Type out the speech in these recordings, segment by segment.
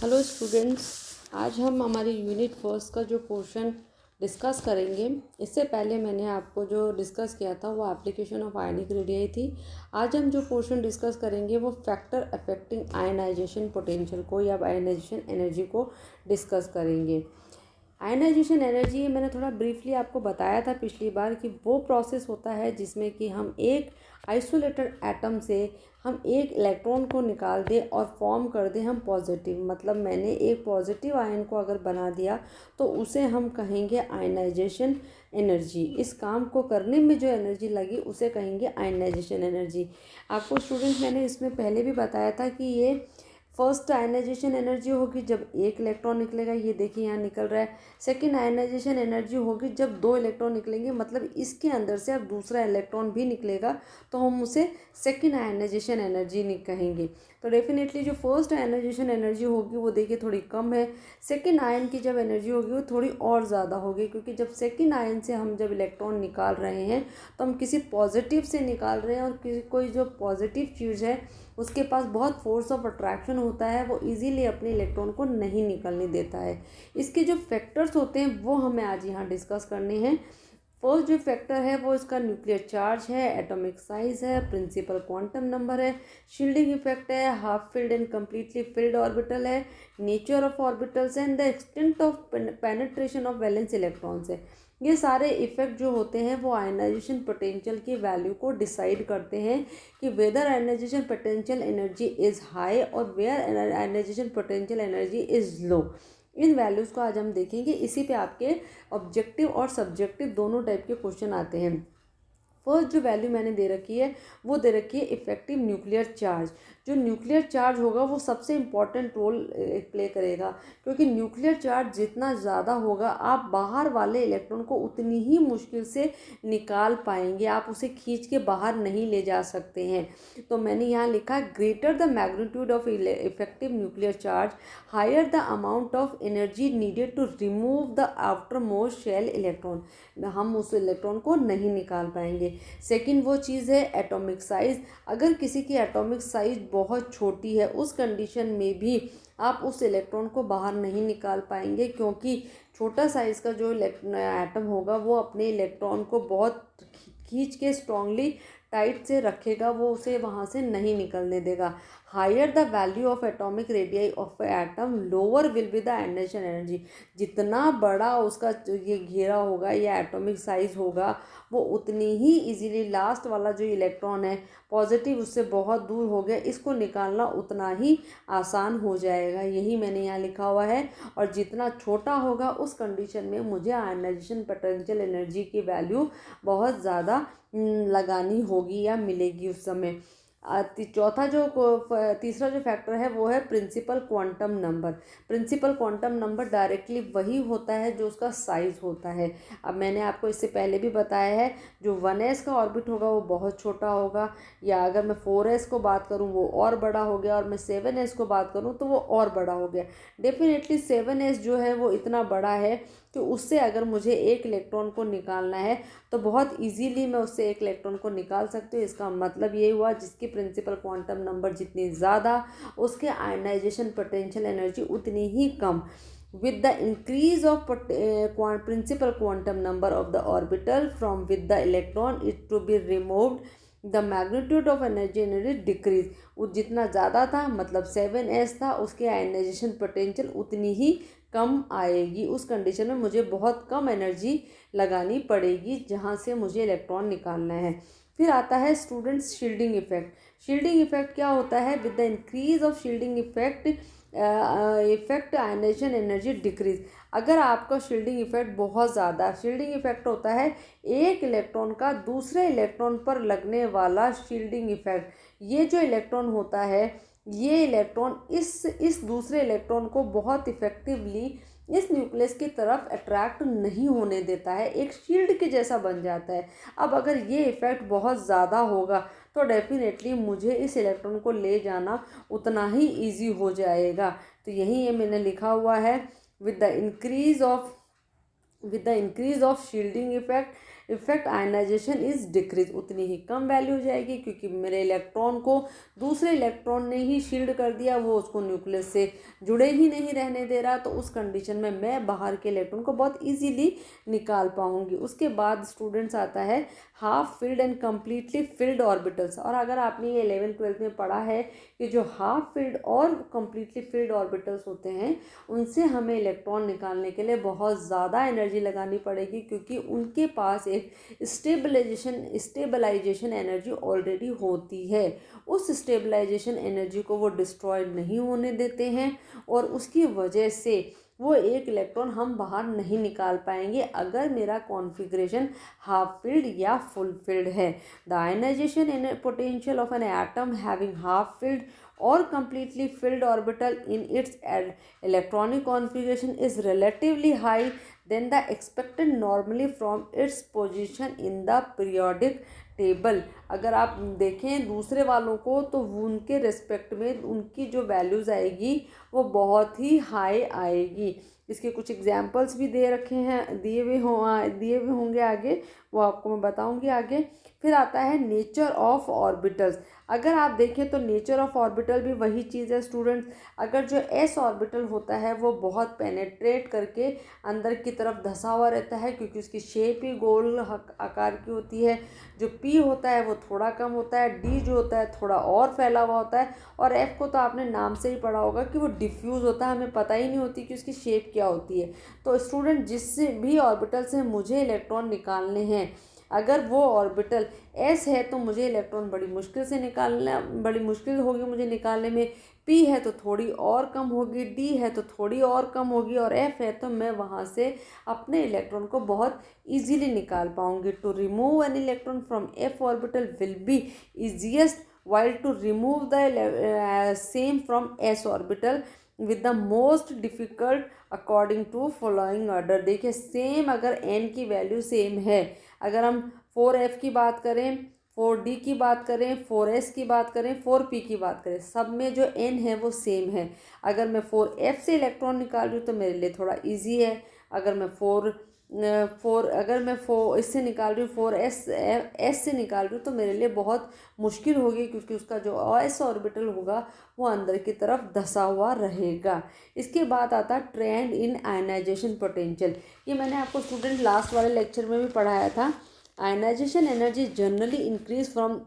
Hello students, आज हम हमारी यूनिट फर्स्ट का जो पोर्शन डिस्कस करेंगे। इससे पहले मैंने आपको जो डिस्कस किया था वो एप्लीकेशन ऑफ आयनिक रेडियाई थी। आज हम जो पोर्शन डिस्कस करेंगे वो फैक्टर अफेक्टिंग आयनाइजेशन पोटेंशियल को या आयनाइजेशन एनर्जी को डिस्कस करेंगे। आयनाइजेशन एनर्जी मैंने थोड़ा ब्रीफली आपको बताया था पिछली बार कि वो प्रोसेस होता है जिसमें कि हम एक आइसोलेटेड एटम से हम एक इलेक्ट्रॉन को निकाल दें और फॉर्म कर दें हम पॉजिटिव। मतलब मैंने एक पॉजिटिव आयन को अगर बना दिया तो उसे हम कहेंगे आयनाइजेशन एनर्जी। इस काम को करने में जो एनर्जी लगी उसे कहेंगे आयनाइजेशन एनर्जी। आपको स्टूडेंट्स मैंने इसमें पहले भी बताया था कि ये फर्स्ट आयनाइजेशन एनर्जी होगी जब एक इलेक्ट्रॉन निकलेगा, ये देखिए यहाँ निकल रहा है। सेकेंड आयनाइजेशन एनर्जी होगी जब दो इलेक्ट्रॉन निकलेंगे, मतलब इसके अंदर से अब दूसरा इलेक्ट्रॉन भी निकलेगा तो हम उसे सेकेंड आयनाइजेशन एनर्जी कहेंगे। तो डेफिनेटली जो फर्स्ट आयनाइजेशन एनर्जी होगी वो देखिए थोड़ी कम है। सेकेंड आयन की जब एनर्जी होगी वो थोड़ी और ज़्यादा होगी, क्योंकि जब सेकेंड आयन से हम जब इलेक्ट्रॉन निकाल रहे हैं तो हम किसी पॉजिटिव से निकाल रहे हैं, और कोई जो पॉजिटिव चीज़ है उसके पास बहुत फोर्स ऑफ अट्रैक्शन होता है, वो इजीली अपने इलेक्ट्रॉन को नहीं निकलने देता है। इसके जो फैक्टर्स होते हैं वो हमें आज यहाँ डिस्कस करने हैं। फर्स्ट जो फैक्टर है वो इसका न्यूक्लियर चार्ज है, एटॉमिक साइज है, प्रिंसिपल क्वांटम नंबर है, शील्डिंग इफेक्ट है, half filled and completely filled orbital है, nature of orbitals and the extent of penetration of valence electrons है। ये सारे इफेक्ट जो होते हैं वो आयनाइजेशन पोटेंशियल की वैल्यू को डिसाइड करते हैं कि whether ionization potential energy is high और where ionization potential energy is low. इन वैल्यूज़ को आज हम देखेंगे। इसी पे आपके ऑब्जेक्टिव और सब्जेक्टिव दोनों टाइप के क्वेश्चन आते हैं। फर्स्ट जो वैल्यू मैंने दे रखी है वो दे रखी है इफेक्टिव न्यूक्लियर चार्ज। जो न्यूक्लियर चार्ज होगा वो सबसे इम्पॉर्टेंट रोल प्ले करेगा, क्योंकि न्यूक्लियर चार्ज जितना ज़्यादा होगा आप बाहर वाले इलेक्ट्रॉन को उतनी ही मुश्किल से निकाल पाएंगे, आप उसे खींच के बाहर नहीं ले जा सकते हैं। तो मैंने यहाँ लिखा greater the magnitude of effective nuclear charge higher the amount of energy needed to remove the outermost shell electron. हम उस इलेक्ट्रॉन को नहीं निकाल पाएंगे। सेकंड वो चीज़ है एटॉमिक साइज़। अगर किसी की एटॉमिक साइज़ बहुत छोटी है उस कंडीशन में भी आप उस इलेक्ट्रॉन को बाहर नहीं निकाल पाएंगे, क्योंकि छोटा साइज़ का जो एटम होगा वो अपने इलेक्ट्रॉन को बहुत खींच के स्ट्रांगली टाइट से रखेगा, वो उसे वहाँ से नहीं निकलने देगा। Higher the value of atomic radii of atom lower will be the ionisation energy. जितना बड़ा उसका ये घेरा होगा या एटॉमिक साइज होगा वो उतनी ही इजीली लास्ट वाला जो इलेक्ट्रॉन है पॉजिटिव उससे बहुत दूर हो गया, इसको निकालना उतना ही आसान हो जाएगा। यही मैंने यहाँ लिखा हुआ है। और जितना छोटा होगा उस कंडीशन में मुझे आयनाइजेशन पोटेंशियल एनर्जी की वैल्यू बहुत ज़्यादा लगानी होगी या मिलेगी उस समय। चौथा जो तीसरा जो फैक्टर है वो है principal quantum number. Principal quantum number directly वही होता है जो उसका साइज होता है। अब मैंने आपको इससे पहले भी बताया है, जो 1s का ऑर्बिट होगा वो बहुत छोटा होगा, या अगर मैं 4s को बात करूँ वो और बड़ा हो गया, और मैं 7s को बात करूँ तो वो और बड़ा हो गया। डेफिनेटली 7s जो है वो इतना बड़ा है कि उससे अगर मुझे एक इलेक्ट्रॉन को निकालना है तो बहुत इजीली मैं उससे एक इलेक्ट्रॉन को निकाल सकती हूँ। इसका मतलब ये हुआ जिसकी प्रिंसिपल क्वांटम नंबर जितनी ज़्यादा उसके आयनाइजेशन पोटेंशियल एनर्जी उतनी ही कम। with the increase of principal quantum number of the orbital from with the electron is to be removed, the magnitude of energy decrease। वो जितना ज़्यादा था मतलब 7s था, उसके आयनाइजेशन पोटेंशियल उतनी ही कम आएगी। उस कंडीशन में मुझे बहुत कम एनर्जी लगानी पड़ेगी जहाँ से मुझे इलेक्ट्रॉन निकालना है। फिर आता है students shielding effect. Shielding effect क्या होता है? With the increase of shielding effect effect ionisation energy decrease. अगर आपका शील्डिंग इफेक्ट बहुत ज़्यादा, शील्डिंग इफेक्ट होता है एक इलेक्ट्रॉन का दूसरे इलेक्ट्रॉन पर लगने वाला शील्डिंग इफेक्ट। ये जो इलेक्ट्रॉन होता है ये इलेक्ट्रॉन इस दूसरे इलेक्ट्रॉन को बहुत इफेक्टिवली इस न्यूक्लियस की तरफ अट्रैक्ट नहीं होने देता है, एक शील्ड के जैसा बन जाता है। अब अगर ये इफ़ेक्ट बहुत ज़्यादा होगा तो डेफिनेटली मुझे इस इलेक्ट्रॉन को ले जाना उतना ही इजी हो जाएगा। तो यही ये मैंने लिखा हुआ है, with the increase of shielding effect effect ionisation is decrease, उतनी ही कम वैल्यू हो जाएगी, क्योंकि मेरे इलेक्ट्रॉन को दूसरे इलेक्ट्रॉन ने ही शील्ड कर दिया, वो उसको न्यूक्लियस से जुड़े ही नहीं रहने दे रहा। तो उस कंडीशन में मैं बाहर के इलेक्ट्रॉन को बहुत ईजीली निकाल पाऊंगी। उसके बाद स्टूडेंट्स आता है half filled and completely field orbitals. और अगर आपने ये 11th-12th में पढ़ा है कि जो हाफ फिल्ड और कम्प्लीटली फिल्ड ऑर्बिटल्स होते हैं उनसे हमें इलेक्ट्रॉन निकालने के लिए बहुत ज़्यादा एनर्जी लगानी पड़ेगी, क्योंकि उनके पास एक स्टेबलाइजेशन एनर्जी ऑलरेडी होती है। उस स्टेबलाइजेशन एनर्जी को वो डिस्ट्रॉय नहीं होने देते हैं, और उसकी वजह से वो एक इलेक्ट्रॉन हम बाहर नहीं निकाल पाएंगे अगर मेरा कॉन्फ़िगरेशन हाफ फिल्ड या फुल फिल्ड है। The ionisation potential of an atom having half filled or completely filled orbital in its electronic configuration is relatively high than the expected normally from its position in the periodic table. अगर आप देखें दूसरे वालों को तो उनके respect में उनकी जो वैल्यूज़ आएगी वो बहुत ही हाई आएगी। इसके कुछ एग्जांपल्स भी दे रखे हैं, दिए हुए होंगे आगे, वो आपको मैं बताऊंगी आगे। फिर आता है नेचर ऑफ ऑर्बिटल्स। अगर आप देखें तो नेचर ऑफ ऑर्बिटल भी वही चीज़ है स्टूडेंट्स। अगर जो एस ऑर्बिटल होता है वो बहुत पेनेट्रेट करके अंदर की तरफ धंसा हुआ रहता है, क्योंकि उसकी शेप ही गोल आकार की होती है। जो पी होता है वो थोड़ा कम होता है, डी जो होता है थोड़ा और फैला हुआ होता है, और एफ को तो आपने नाम से ही पढ़ा होगा कि वो डिफ्यूज़ होता है, हमें पता ही नहीं होती कि उसकी शेप क्या होती है। तो स्टूडेंट जिससे भी ऑर्बिटल से मुझे इलेक्ट्रॉन निकालने हैं, अगर वो ऑर्बिटल एस है तो मुझे इलेक्ट्रॉन बड़ी मुश्किल होगी मुझे निकालने में। पी है तो थोड़ी और कम होगी, डी है तो थोड़ी और कम होगी, और एफ है तो मैं वहाँ से अपने इलेक्ट्रॉन को बहुत इजीली निकाल पाऊंगी। To remove an electron from F orbital will be easiest, while to remove the same from s orbital with the most difficult according to following order। देखिए सेम अगर n की वैल्यू सेम है, अगर हम 4f की बात करें, 4d की बात करें, 4s की बात करें, 4p की बात करें, सब में जो n है वो सेम है। अगर मैं 4f से इलेक्ट्रॉन निकाल रही हूँ तो मेरे लिए थोड़ा इजी है। अगर मैं इससे निकाल रही हूँ 4s से निकाल रही हूँ तो मेरे लिए बहुत मुश्किल होगी, क्योंकि उसका जो s ऑर्बिटल होगा वो अंदर की तरफ धंसा हुआ रहेगा। इसके बाद आता है ट्रेंड इन आयनाइजेशन पोटेंशियल। ये मैंने आपको स्टूडेंट लास्ट वाले लेक्चर में भी पढ़ाया था। Ionisation energy generally increase from,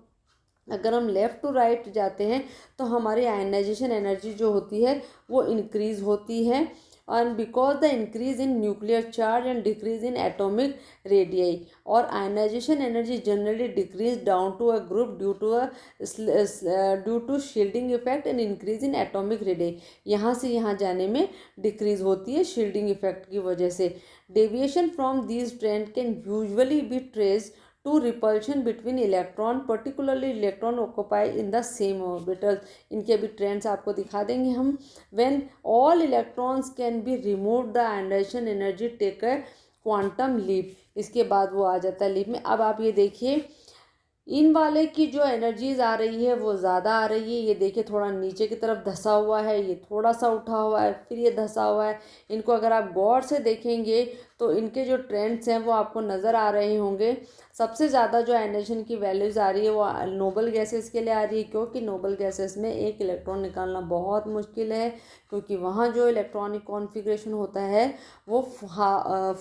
अगर हम लेफ़्ट टू राइट जाते हैं तो हमारी आयनाइजेशन एनर्जी जो होती है वो इंक्रीज़ होती है, and because the increase in nuclear charge and decrease in atomic radii, और ionization energy generally decrease down to a group due to shielding effect and increase in atomic radii। यहाँ से यहाँ जाने में डिक्रीज होती है shielding effect की वजह से। deviation from these trend can usually be traced to repulsion between electron, particularly electron occupied in the same orbital। इनके भी ट्रेंड्स आपको दिखा देंगे हम। when all electrons can be removed, the ionization energy take a quantum leap। इसके बाद वो आ जाता है लीप में। अब आप ये देखिए इन वाले की जो एनर्जीज आ रही है वो ज़्यादा आ रही है। ये देखिए थोड़ा नीचे की तरफ धंसा हुआ है, ये थोड़ा सा उठा हुआ है, फिर ये धंसा हुआ है। इनको अगर आप गौर से देखेंगे तो इनके जो ट्रेंड्स हैं वो आपको नज़र आ रहे होंगे। सबसे ज़्यादा जो आयनाइजेशन की वैल्यूज़ आ रही है वो नोबल गैसेस के लिए आ रही है, क्योंकि नोबल गैसेस में एक इलेक्ट्रॉन निकालना बहुत मुश्किल है, क्योंकि वहाँ जो इलेक्ट्रॉनिक कॉन्फ़िगरेशन होता है वो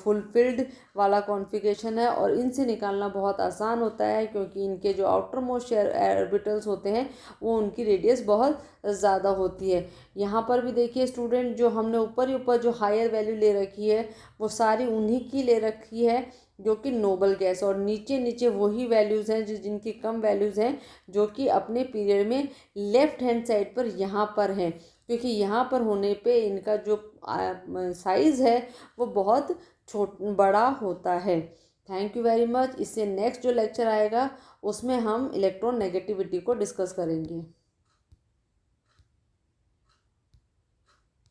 फुलफिल्ड वाला कॉन्फ़िगरेशन है, और इनसे निकालना बहुत आसान होता है, क्योंकि इनके जो आउटर मोस्ट ऑर्बिटल्स होते हैं वो उनकी रेडियस बहुत ज़्यादा होती है। यहाँ पर भी देखिए स्टूडेंट, जो हमने ऊपर जो हायर वैल्यू ले रखी है वो सारी उन्हीं की ले रखी है जो कि नोबल गैस, और नीचे वही वैल्यूज़ हैं जिनकी कम वैल्यूज़ हैं, जो कि अपने पीरियड में लेफ़्ट हैंड साइड पर यहाँ पर हैं, क्योंकि यहाँ पर होने पे इनका जो साइज़ है वो बहुत बड़ा होता है। Thank you very much. इससे नेक्स्ट जो लेक्चर आएगा उसमें हम इलेक्ट्रॉन नेगेटिविटी को डिस्कस करेंगे।